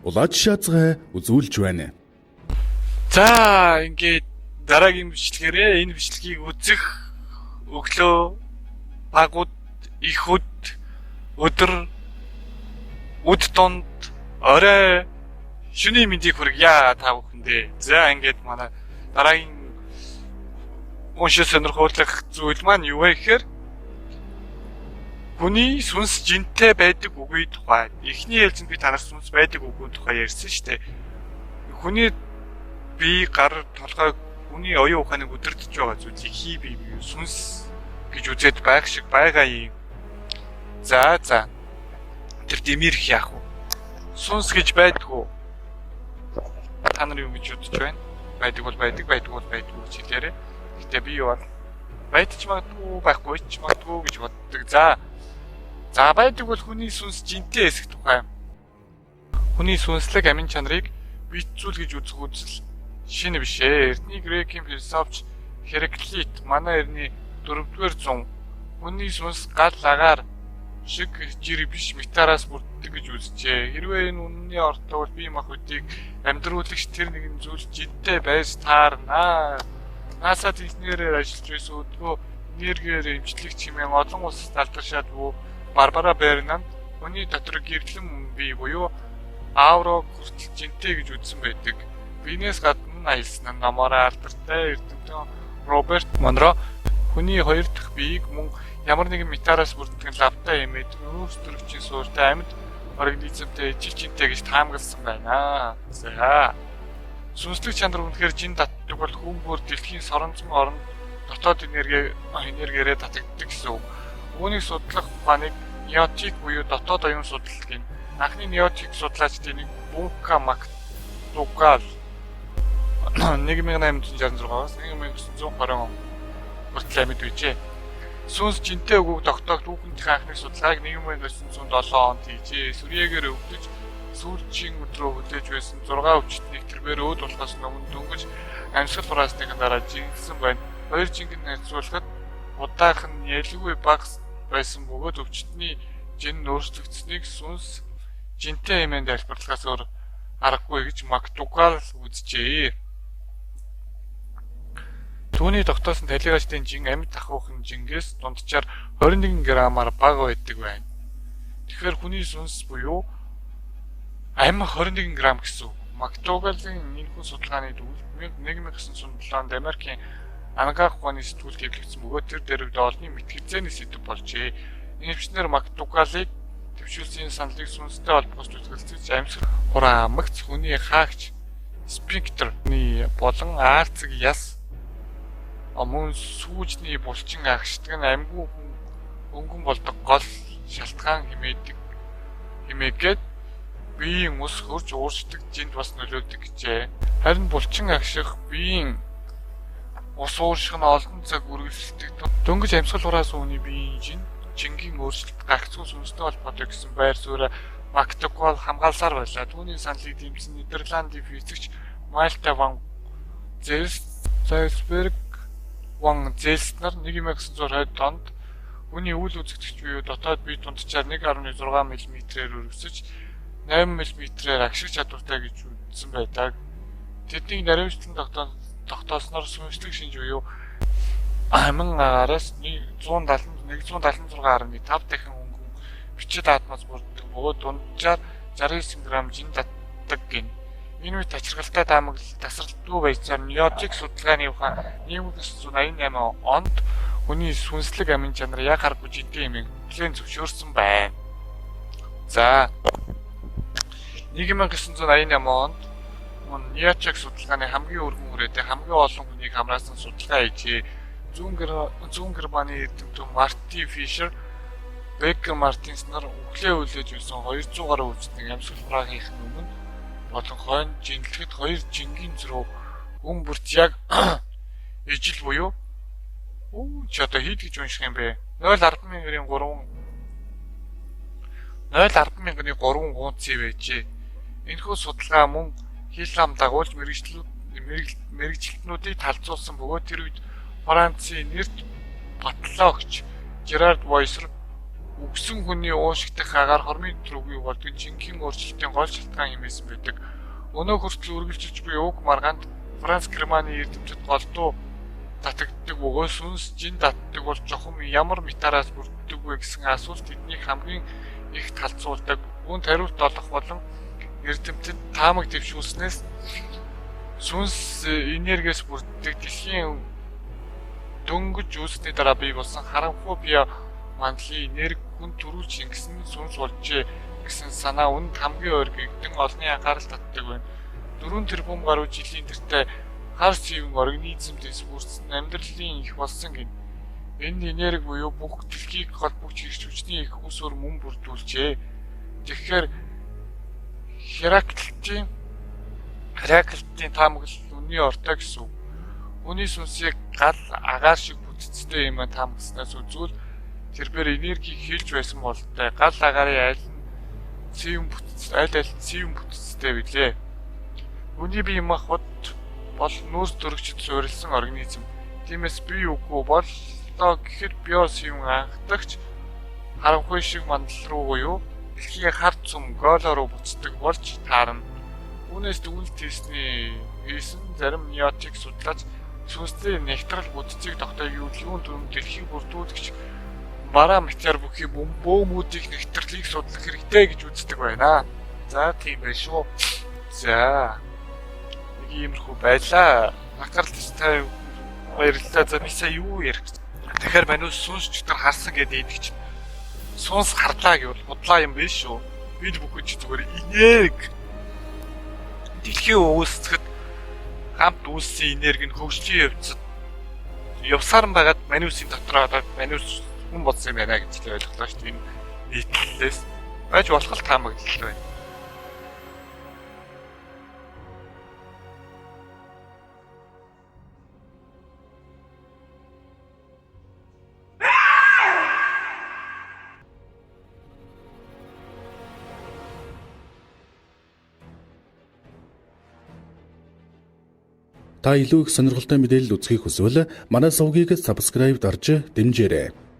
улаад шаазгай үзүүлж байна. За ингээд дараагийн бичлэгээрээ энэ бичлэгийг үзэх өглөө багууд их өдөр өд донд орой шүний мэндийг хүргье та бүхэндээ. За ингээд манай дараагийн уншиж сонирхолтой зүйл маань юу вэ гэхээр хүний сүнс жинтэй байдаг үгүй тухай. Эхний ээлжинд би танаас сүнс байдаг үгүй тухай ярьсан шүү дээ. Хүний би гар толгой хүний оюун ухааныг өдөртөж байгаа зүйлийг хий бий сүнс гэж үзээд байх шиг байгаа юм. За тэр дэмирх яах вэ? Сүнс гэж байдгүй. Та нар юу гэж бодож байна? Байдаг бол байдаг, байдгүй бол байдгүй гэж хэлээрэй. Гэтэ би юу бол байдч магадгүй, байхгүй ч магадгүй гэж боддог. За байдаг бол хүний сүнс жинтэй эсэх тухай. Хүний сүнслэг амин чанарыг битцүүл гэж үзэх үзэл шинэ биш ээ. Эртний грекийн философч Хераклит манай эртний 4-р зуун хүний сүнс гал агаар шиг жир биш метараас бүрддэг гэж үзжээ. Хэрвээ энэ үнний ортой бол бие махбодыг амьдруулагч тэр нэгэн зүйл жинтэй байж таарнаа. НАСА техникээр ажиллаж байсан өдгөө энергиээр эмчлэх чимээ олон улсад алдаршаад буй Барбара Бернанд хүний дотор гэрлэн бие буюу аурог хүртэл жинтэй гэж үзсэн байдаг. Бинээс гадна аялсан намаараа алдартай эрдэмтэн Роберт Монро хүний хоёр дахь биеийг мөн ямар нэгэн метараас бүрддэг лавтай эмээд нүүрс төрөгчийн суурьтай амьд организмтэй ижил жинтэй гэж таамагласан байна. За. Сүнслэг чанар үнэхээр жин татдаг бол хүн бүр дэлхийн соронзон орнд дотоод энергиэрээ татагддаг гэсэн үг. Үүнийг судлах ухааныг неотик буюу дотоод оюун судлал гэнэ. Анхны неотик судлаачдын нэг Бунка Мактугал 1866-аас 1920 он хүртэл амьд байжээ. Сүнс жинтэй үгүйг тогтоох түүхийнхээ анхны судалгааг 1997 онд хийжээ. Сүрьегээр өвдөж сүүлчийн өдрөө хүлээж байсан 6 өвчтнийг тэрбээр өөд болохоос өмнө дөнгөж амьсгал хураасныхаа дараа жинсэн байна. Хоёр жингэн харьцуулахад удаахан ялгүй бага байсан бөгөөд өвчтний жин өөрчлөгдсөнийг сүнс жинтэй хэмээн тайлбарлахаас өөр аргагүй гэж Мактугал үзжээ. Түүний тогтоосон талигачдын жин амьд ахуйн жингээс дунджаар 21 грамаар бага байдаг байна. Тэгэхээр хүний сүнс буюу амь 21 грамм гэсэн үг. Мактугалын энэхүү судалгааны төвд 1997 онд Америкийн анагаах ухааны сэтгүүл хэвлэгдсэн бөгөөд тэр дэрвд олонний мэтгэцээний сэдв болжээ. Инженер Мактугалыг төвшүүлсэн саналыг сүнстэй холбоос үзүүлж амьсгал хураа амгц хүний хаагч спинктерний болон аарцэг яс мөн сүүжний булчин агшдаг нь амьгүй өнгөн болдог гол шалтгаан хэмээгээд биеийн ус хөрж ууршдаг жинд бас нөлөөлдөг гэжээ. Харин булчин агших биеийн ус уурших нь олон цаг үргэлжлэдэг. Дөнгөж амьсгал хураас үүний биеийн жингийн өөрчлөлт гагцгүй сүнстэй холбоотой гэсэн байр суурь Мактугал хамгаалсаар байлаа. Түүний саналыг дэмжсэн Нидерландын физикч Мальта ван Зельсберг ван Зельснер 1920 онд хүний үйл үзэгдэгч буюу дотоод бие дунджаар 1.6 мм-ээр өргөсөж 8 мм-ээр агших чадвартай гэж үзсэн байдаг. Тэднийг наривчлан тогтоосноор сүнслэг шинж буюу амин агаараас 176.5 дахин өнгөн бичид атмос бүрддэг бөгөөд дунджаар 69 г жин татдаг гин. Энэ үед тачиргалтай таамаглал тасралтгүй байцаар неотик судалгааны ухаан 1988 онд хүний сүнслэг амин чанар яг харахгүй жинтэй хэмээн хүлээн зөвшөөрсөн байна. За 1988 онд неотик судалгааны хамгийн өргөн хүрээтэй хамгийн олон хүнийг хамраасан судалгаа хийжээ. Зүүн Германы эрдэмтэн Марти Фишер, Беккер Мартинс нар өглөө хүлээж байсан 200 гаруй өвчтнийг амьсгал хураахын өмнө болон хойно жинлэхэд хоёр жингийн зураг хүн бүрт яг ижил буюу ч одоо хийд гэж унших юм бэ? 0.10,000-ийн 3 гунцыг байжээ. Энэхүү судалгаа мөн хил ам дагуулж мэрэгчлэтнүүдийг талцуулсан бөгөөд тэр үед Францын нэрт патологч Жерард Войсер үгсэн хүний уушигдах агаар хормын төрөгийг болдог жинхэнэ өөрчлөлтийн гол шалтгаан хэмээсэн байдаг. Өнөө хүртэл үргэлжилж буй уг маргаанд Франц Германы эрдэмтэд голдуу татагддаг бөгөөд сүнс жин татдаг бол жохом ямар метараас бүрддэг вэ гэсэн асуулт эднийг хамгийн их талцуулдаг. Үүнд хариулт олох болон эрдэмтэд таамаг дэвшүүлснээс сүнс энергиэс бүрддэг дэлхийн дөнгөж үүсний дараа бий болсон харанхуй бие мандлын энерги хүн төрүүлж шингэсэн сүнс болжээ гэсэн санаа үнд хамгийн ойр гэгдэн олонний анхаарал татдаг байна. 4 тэрбум гаруй жилийн тэртээ хар цэвэн организмдээс бүрдсэн амьдралын их болсон гин. Энэ энерги буюу бүх дэлхийг холбогч хэрэгч хүчний их усүр мөн бүрдүүлжээ. Тэгэхээр Хераклитийн таамаглал үнний ортой гэсэн үг. Хүний сүнсийг гал агаар шиг бүтцтэй юм таамагснаас үзвэл тэрээр энерги хилж байсан болтой. Гал агарын аль цэвэн бүтцтэй билээ. Хүний бие махбод бол нүүрс төрөгчд суурилсан организм. Тиймээс бие үгүй боллоо гэхэд биосим анхдагч харанхуй шиг мандал руу буюу дэлхийн хар цөм голо руу буцдаг болж таарна. Үүнээс дүгнэлт хийсэн зарим неотик судлаач сүнсний нягтрал бүтцийг тогтоогүйвэл юун дүн дэлхийг бүрдүүлэгч бараа материал бүхий бөөмүүдийн нягтралыг судлах хэрэгтэй гэж үздэг байна. За тийм байх шүү. За иймэрхүү байлаа. Анхааралтай баярлалаа. За би сая юу ярих гэж. Тэгэхээр манайс сүнс чөтгөр харсан гэдэг юм чинь. Сүнс харлаа гэвэл бодлоо юм биш шүү. Бид бүхэн ч зүгээр энерги. Дэлхийн үүсгэхэд хамт үүссэн энерги нь хөгжлийн явцад явсаар байгаад манайсын дотроо одоо манайс хүн болсон юм байна гэж ойлголоо шүү дээ. Нийтлэлээс байж болох л таамаглал байна. Та илүү их сонирхолтой мэдээлэл үзхийг хүсвэл манай сувгийг subscribe дарж дэмжээрэй.